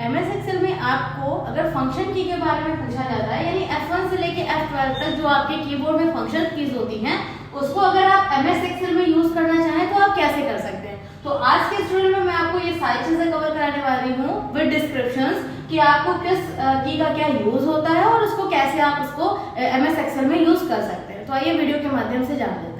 MS Excel में आपको अगर फंक्शन की के बारे में पूछा जाता है, यानी F1 से लेके F12 तक जो आपके कीबोर्ड में फंक्शन कीज होती हैं, उसको अगर आप एमएस एक्सेल में यूज करना चाहें तो आप कैसे कर सकते हैं। तो आज के इस वीडियो में मैं आपको ये सारी चीजें कवर कराने वाली हूँ विद डिस्क्रिप्शंस कि आपको किस की का क्या यूज होता है और उसको कैसे आप उसको एमएस एक्सेल में यूज कर सकते हैं। तो आइए वीडियो के माध्यम से जान लेते हैं।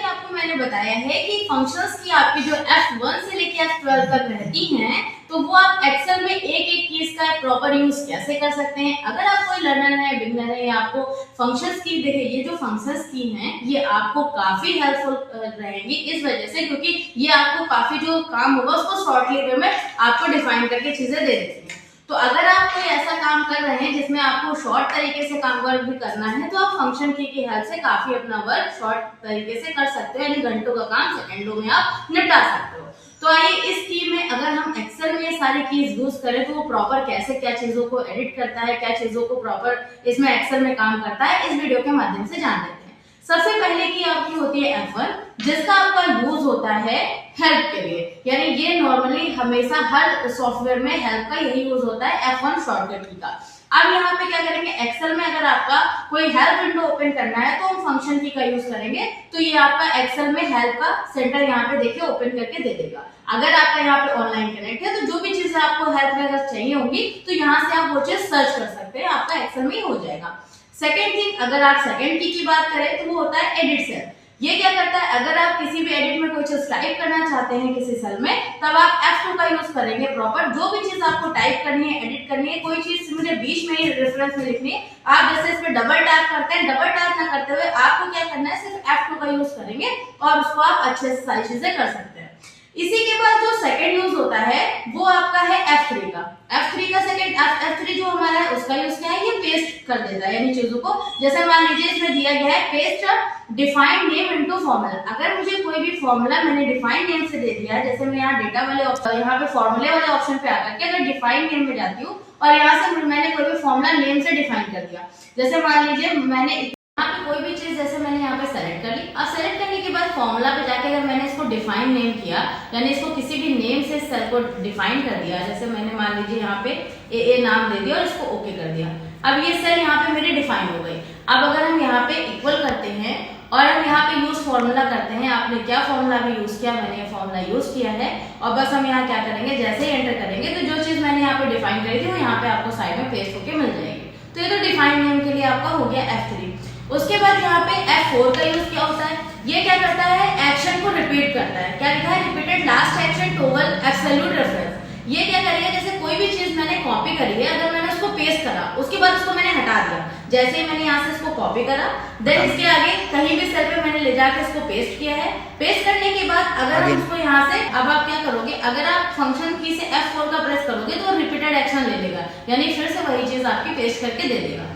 आपको मैंने बताया है कि फंक्शंस की आपकी जो F1 से लेके F12 तक रहती हैं, तो वो आप एक्सेल में एक एक कीज का प्रॉपर यूज कैसे कर सकते हैं। अगर आप कोई लर्नर है, बिगनर है, या आपको फंक्शंस की देखिए, ये जो फंक्शंस की हैं ये आपको काफी हेल्पफुल रहेंगी इस वजह से क्योंकि ये आपको काफी जो काम होगा उसको शॉर्टली वे में आपको डिफाइन करके चीजें दे देती हैं। तो अगर आप कोई ऐसा काम कर रहे हैं जिसमें आपको शॉर्ट तरीके से काम वर्क भी करना है, तो आप फंक्शन की हेल्प से काफी अपना वर्क शॉर्ट तरीके से कर सकते हो, यानी घंटों का काम सेकंडों में आप निपटा सकते हो। तो आइए इस की में अगर हम एक्सेल में ये सारी कीज यूज करें तो वो प्रॉपर कैसे क्या चीजों को एडिट करता है, क्या चीजों को प्रॉपर इसमें एक्सेल में काम करता है, इस वीडियो के माध्यम से जान लेते हैं। सबसे पहले की आपकी होती है F1, जिसका आपका यूज होता है हेल्प के लिए, यानी ये नॉर्मली हमेशा हर सॉफ्टवेयर में हेल्प का यही यूज होता है, F1 शॉर्टकट की का। अब यहाँ पे क्या करेंगे, एक्सेल में अगर आपका कोई हेल्प विंडो ओपन करना है तो हम फंक्शन की का यूज करेंगे, तो ये आपका एक्सेल में हेल्प का सेंटर यहाँ पे देखिए ओपन करके दे देगा। अगर आपका यहाँ पे ऑनलाइन कनेक्ट है तो जो भी चीजें आपको हेल्प में अगर चाहिए होंगी तो यहाँ से आप वो चीज सर्च कर सकते हैं, आपका एक्सेल में ही हो जाएगा। सेकेंड थिंग, अगर आप सेकेंड की बात करें तो वो होता है एडिट सेल। ये क्या करता है, अगर आप किसी भी एडिट में कोई चीज टाइप करना चाहते हैं किसी सेल में, तब आप F2 का यूज करेंगे प्रॉपर। जो भी चीज आपको टाइप करनी है, एडिट करनी है, कोई चीज मुझे बीच में ही रेफरेंस में लिखनी है, आप जैसे इस पे डबल टैप करते हैं, डबल टैप ना करते हुए आपको क्या करना है, सिर्फ F2 का यूज करेंगे और उसको आप अच्छे से सारी चीजें कर सकते हैं। इसी के बाद जो सेकंड यूज होता है वो आपका है F3 का। F3 का सेकंड F3 जो हमारा है उसका यूज क्या है, ये पेस्ट कर देता है, यानी चीजों को, जैसे मान लीजिए इसमें दिया गया है paste defined name into formula. अगर मुझे कोई भी फॉर्मूला मैंने डिफाइंड नेम से दे दिया, जैसे मैं यहाँ डेटा वाले ऑप्शन, यहाँ पे फॉर्मूले वाले ऑप्शन पे आकर के अगर डिफाइंड नेम में जाती हूँ और यहाँ से मैंने कोई भी फॉर्मूला नेम से डिफाइन कर दिया, जैसे मान लीजिए मैंने यहाँ पे कोई भी चीज जैसे मैंने यहाँ पे सेलेक्ट कर ली, अब सेलेक्ट करने के बाद फॉर्मूला पे जाके अगर मैंने इसको डिफाइन नेम किया, यानी इसको किसी भी नेम से सेल को डिफाइन कर दिया, जैसे मैंने मान लीजिए यहाँ पे ए नाम दे दिया और इसको ओके कर दिया, अब ये सेल यहाँ पे मेरी डिफाइन हो गई। अब अगर हम यहाँ पे इक्वल करते हैं और हम यहाँ पे यूज फॉर्मूला करते हैं, आपने क्या फॉर्मूला भी यूज किया, मैंने ये फॉर्मूला यूज किया है, और बस हम यहाँ क्या करेंगे, जैसे ही एंटर करेंगे तो जो चीज मैंने यहाँ पे डिफाइन करी थी वो यहाँ पे आपको साइड में पेस्ट होके मिल जाएगी। तो ये तो डिफाइन नेम के लिए आपका हो गया F3। उसके बाद यहाँ पे F4 का यूज क्या होता है, ये क्या करता है, एक्शन को रिपीट करता है। क्या लिखा है, repeated last action towel absolute reference. ये क्या करेगा, जैसे कोई भी चीज मैंने कॉपी करी है, अगर मैंने उसको पेस्ट करा, उसके बाद उसको मैंने हटा दिया, जैसे ही मैंने यहाँ से इसको कॉपी करा, देन इसके आगे कहीं भी सेल पे मैंने ले जाके इसको पेस्ट किया है। पेस्ट करने के बाद अगर हम इसको यहाँ से, अब आप क्या करोगे, अगर आप फंक्शन की से F4 का प्रेस करोगे तो रिपीटेड एक्शन ले लेगा, यानी फिर से वही चीज आपकी पेस्ट करके दे देगा।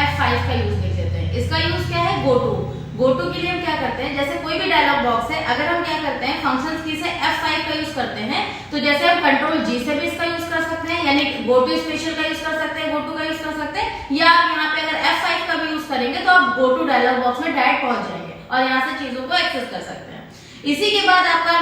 F5 का यूज देख लेते हैं। इसका यूज क्या है, गो टू के लिए हम क्या करते हैं, जैसे कोई भी डायलॉग बॉक्स है, अगर हम क्या करते हैं फंक्शंस की से F5 का यूज करते हैं, तो जैसे हम कंट्रोल G से भी इसका यूज कर सकते हैं, यानी गो टू स्पेशल का यूज कर सकते हैं, गो टू का यूज कर सकते हैं, या आप यहाँ पे अगर F5 का भी यूज करेंगे तो आप गो टू डायलॉग बॉक्स में डायरेक्ट पहुंच जाएंगे और यहाँ से चीजों को एक्सेस कर सकते हैं। इसी के बाद आपका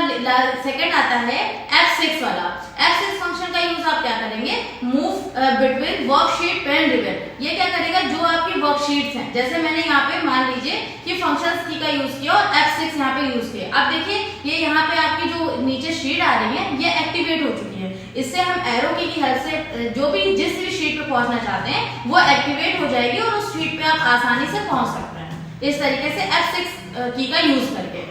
सेकंड आता है F6 वाला। F6 फंक्शन का यूज आप क्या करेंगे, move between worksheet pane ribbon. ये क्या करेगा, जो आपकी वर्कशीट्स हैं, जैसे मैंने यहाँ पे मान लीजिए कि फंक्शंस की का यूज किया और F6 यहाँ पे यूज किया, अब देखिए ये यहाँ पे आपकी जो नीचे शीट आ रही है ये एक्टिवेट हो चुकी है। इससे हम एरो की हेल्प से जो भी जिस भी शीट पे पहुंचना चाहते हैं वो एक्टिवेट हो जाएगी और उस शीट पे आप आसानी से पहुंच सकते हैं, इस तरीके से F6 की का यूज करके।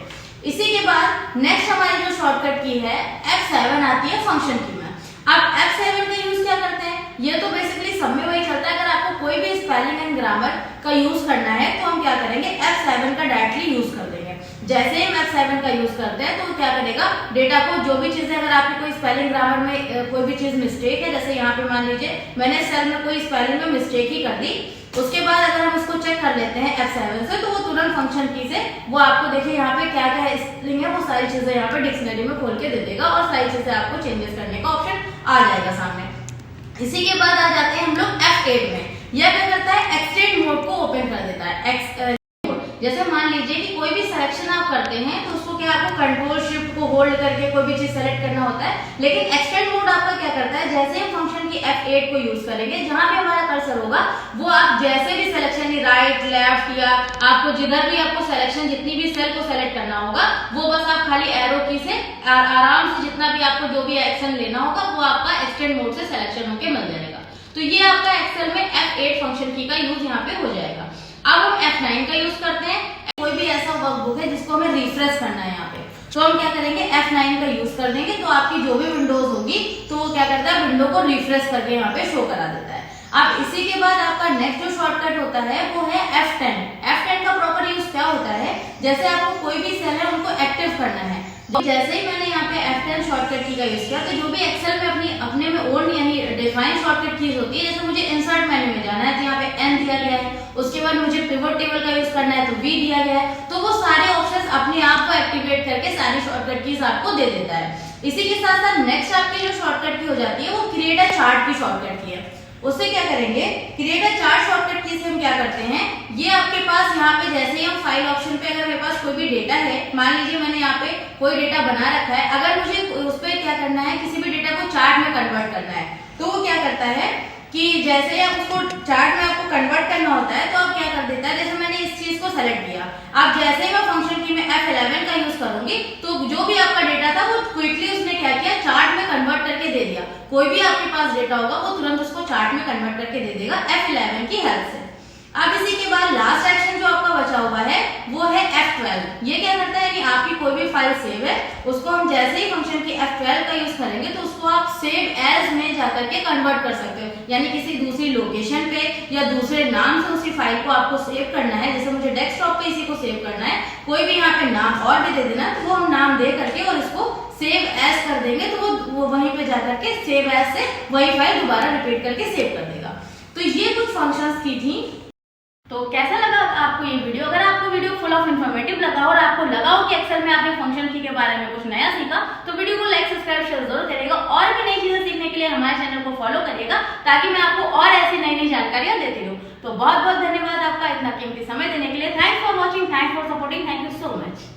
इसी के बाद नेक्स्ट हमारी जो शॉर्टकट की है F7 आती है फंक्शन की में। अब F7 का यूज क्या करते हैं, ये तो बेसिकली सब में वही चलता है। अगर आपको कोई भी स्पेलिंग एंड ग्रामर का यूज करना है तो हम क्या करेंगे, F7 का डायरेक्टली यूज कर देंगे। जैसे ही हम F7 का यूज करते हैं तो क्या करेगा, डेटा को जो भी चीजें, अगर आपकी कोई स्पेलिंग ग्रामर में कोई भी चीज मिस्टेक है, जैसे यहाँ पे मान लीजिए मैंने सेल में कोई स्पेलिंग में मिस्टेक ही कर दी, उसके बाद अगर हम इसको चेक कर लेते हैं F7 से, तो वो तुरंत फंक्शन की से वो आपको देखिए यहाँ पे क्या क्या स्पेलिंग है वो सारी चीजें यहाँ पे डिक्शनरी में खोल के दे देगा और सारी चीजें आपको चेंजेस करने का ऑप्शन आ जाएगा सामने। इसी के बाद आ जाते हैं हम लोग F8 में। यह क्या करता है, एक्सटेंड मोड को ओपन कर देता है। जैसे मान लीजिए कि कोई भी सिलेक्शन आप करते हैं तो उसको क्या, आपको कंट्रोल शिफ्ट को होल्ड करके कोई भी चीज सेलेक्ट करना होता है, लेकिन एक्सटेंड मोड आपका क्या करता है, जैसे हम फंक्शन की F8 को यूज करेंगे, जहां पे हमारा कर्सर होगा वो आप जैसे भी सिलेक्शन राइट लेफ्ट या आपको जिधर भी आपको सिलेक्शन जितनी भी सेल को सेलेक्ट करना होगा वो बस आप खाली एरो की से आराम से जितना भी आपको जो भी एक्शन लेना होगा वो आपका एक्सटेंड मोड से सिलेक्शन होके मिल जाएगा। तो ये आपका एक्सेल में F8 फंक्शन की का यूज यहाँ पे हो जाएगा। अब हम F9 का यूज करते हैं। कोई भी ऐसा वर्कबुक है जिसको हमें रिफ्रेश करना है यहाँ पे, तो हम क्या करेंगे F9 का यूज कर देंगे। तो आपकी जो भी विंडोज होगी तो वो क्या करता है, विंडो को रिफ्रेश करके यहाँ पे शो करा देता है। अब इसी के बाद आपका नेक्स्ट जो शॉर्टकट होता है वो है F10। F10 का प्रॉपर यूज क्या होता है, जैसे आपको कोई भी सेल है उनको एक्टिव करना है, जैसे ही मैंने यहाँ पे F10 शॉर्टकट की का यूज किया तो जो भी एक्सेल में अपने में ओन यानी डिफाइन शॉर्टकट कीज होती है, जैसे मुझे इंसर्ट मेन्यू में जाना है तो यहाँ पे N दिया गया है, उसके बाद मुझे पिवट टेबल का यूज करना है तो V दिया गया है, तो वो सारे ऑप्शंस अपने आप को एक्टिवेट करके सारी शॉर्टकट कीज आपको दे देता है। इसी के साथ साथ नेक्स्ट आपकी जो शॉर्टकट की हो जाती है वो क्रिएट अ चार्ट की शॉर्टकट की है। उससे क्या करेंगे, क्रिएट अ चार्ट शॉर्टकट की से हम क्या करते हैं, ये आपके पास यहाँ पे जैसे ही हम फाइल ऑप्शन पे अगर मेरे पास कोई भी डेटा है, मान लीजिए मैंने यहाँ पे कोई डेटा बना रखा है, अगर मुझे उस पर क्या करना है, किसी भी डेटा को चार्ट में कन्वर्ट करना है, तो वो क्या करता है कि जैसे ही आप उसको चार्ट में आपको कन्वर्ट करना होता है तो आप क्या कर देता है, जैसे मैंने इस चीज को सेलेक्ट किया, आप जैसे ही मैं फंक्शन की में F11 का यूज करूंगी तो जो भी आपका डेटा था वो क्विकली उसने क्या किया, चार्ट में कन्वर्ट करके दे दिया। कोई भी आपके पास डेटा होगा वो तुरंत उसको चार्ट में कन्वर्ट करके दे देगा F11 की हेल्प से। अब इसी के बाद लास्ट एक्शन जो आपका बचा हुआ है वो है F12। ये क्या करता है, यानी आपकी कोई भी फाइल सेव है उसको हम जैसे ही फंक्शन की F12 का यूज करेंगे तो उसको आप सेव एज में जाकर के कन्वर्ट कर सकते हो, यानी किसी दूसरी लोकेशन पे या दूसरे नाम से उसी फाइल को आपको सेव करना है। जैसे मुझे डेस्कटॉप पे इसी को सेव करना है, कोई भी यहाँ पे नाम और भी दे देना, तो वो हम नाम दे करके और इसको सेव एज कर देंगे तो वो वहीं पे जाकर के सेव एज से वही फाइल दोबारा रिपीट करके सेव कर देगा। तो ये कुछ फंक्शंस की थी। तो कैसा लगा आपको ये वीडियो? अगर आपको वीडियो फुल ऑफ इन्फॉर्मेटिव लगा और आपको लगा हो कि एक्सेल में आपने फंक्शन की के बारे में कुछ नया सीखा तो वीडियो को लाइक सब्सक्राइब शेयर जरूर करिएगा और भी नई चीजें सीखने के लिए हमारे चैनल को फॉलो करिएगा ताकि मैं आपको और ऐसी नई नई जानकारियां देती रहूं। तो बहुत बहुत धन्यवाद आपका इतना कीमती समय देने के लिए। Thanks for watching, thanks for supporting, thank you so much.